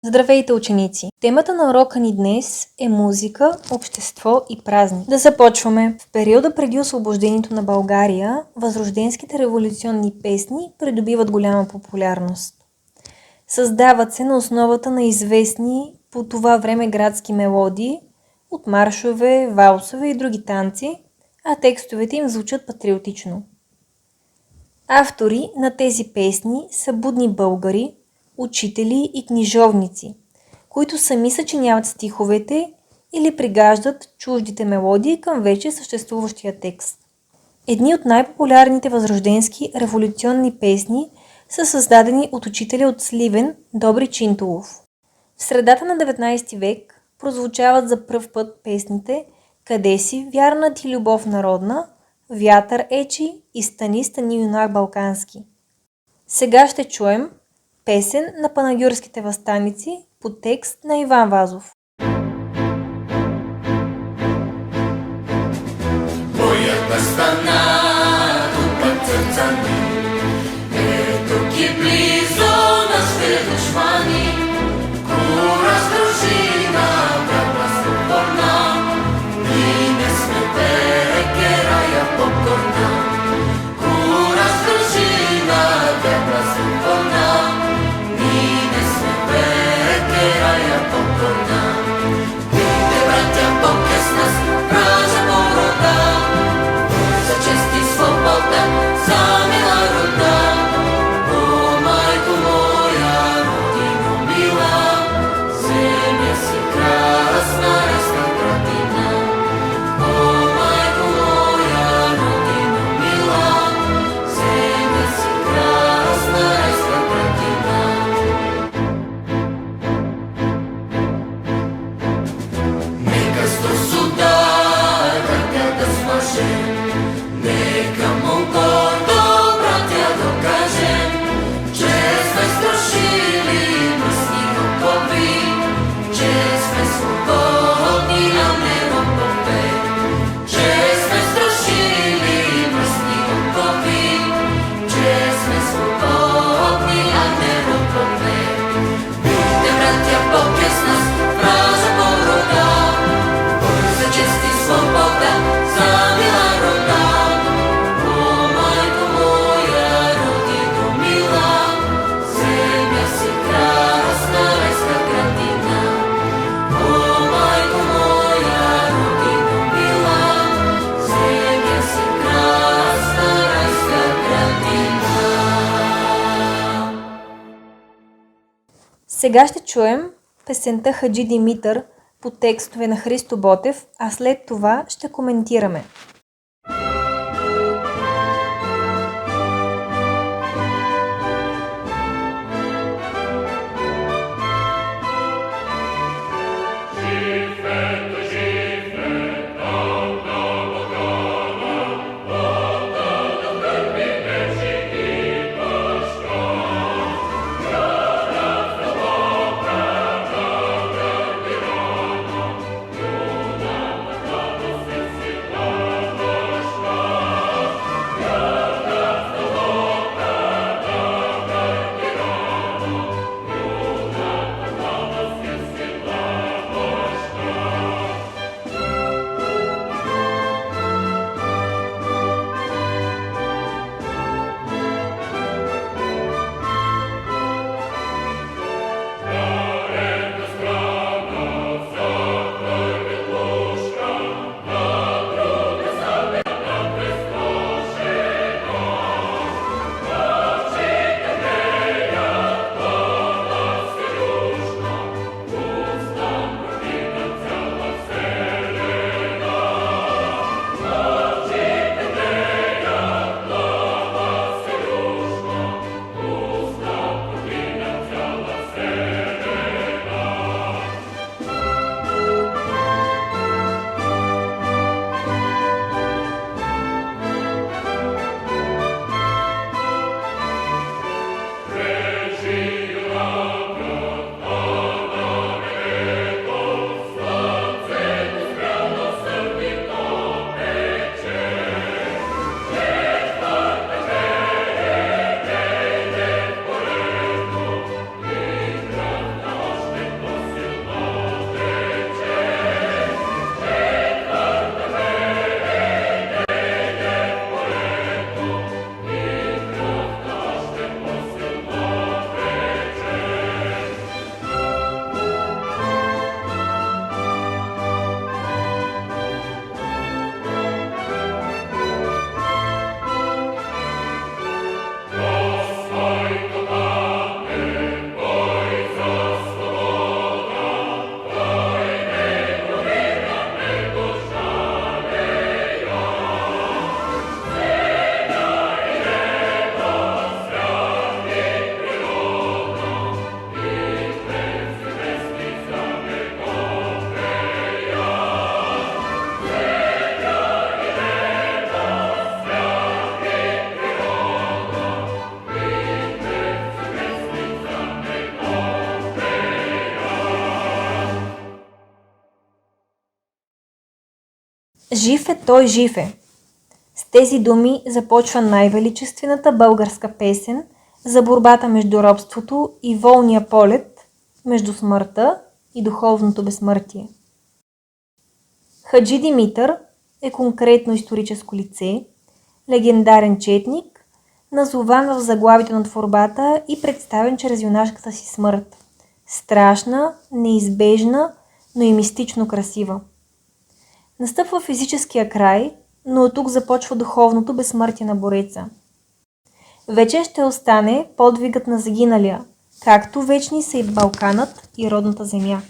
Здравейте, ученици! Темата на урока ни днес е музика, общество и празник. Да започваме! В периода преди освобождението на България, възрожденските революционни песни придобиват голяма популярност. Създават се на основата на известни по това време градски мелодии, от маршове, валсове и други танци, а текстовете им звучат патриотично. Автори на тези песни са будни българи, учители и книжовници, които сами съчиняват стиховете или пригаждат чуждите мелодии към вече съществуващия текст. Едни от най-популярните възрожденски революционни песни са създадени от учителя от Сливен Добри Чинтулов. В средата на 19 век прозвучават за пръв път песните "Къде си, вярна ти любов народна", "Вятър ечи" и "Стани, стани, юнак балкански". Сега ще чуем песен на панагюрските въстаници по текст на Иван Вазов. Моята страна, тук сърца ми, ето ги близо нашите душмани. Кураж, дружина, братна свободна, и не сме пекерая попкорна. Кураж, дружина, братна свободна, и не сме пекерая попкорна. Видите, братя, покес нас, вража порода, за чест и свобода, за мила рода. О, майко моя, родино мила, земя си красна, райска градина. О, майко моя, родино мила, земя си красна, райска градина. Нека сто суда, братя, да смажем, нека му гордо, братя, докажем, че сме страшили мръсни окови, че сме свободни, а не ропове. Че сме страшили мръсни окови, че сме свободни, а не ропове. Видите, братя, покес нас, вража порода, бой за чест и свобода, за мила рода. О, майко моя, родино мила, земя си красна, райска градина. О, майко моя, родино мила, земя си красна, райска градина. Сега ще чуем песента "Хаджи Димитър" по текстове на Христо Ботев, а след това ще коментираме. О, Жив е, той жив е. С тези думи започва най-величествената българска песен за борбата между робството и волния полет, между смъртта и духовното безсмъртие. Хаджи Димитър е конкретно историческо лице, легендарен четник, назован в заглавието на творбата и представен чрез юнашката си смърт. Страшна, неизбежна, но и мистично красива. Настъпва физическия край, но от тук започва духовното безсмъртие на бореца. Вече ще остане подвигът на загиналия, както вечни са и Балканът и родната земя.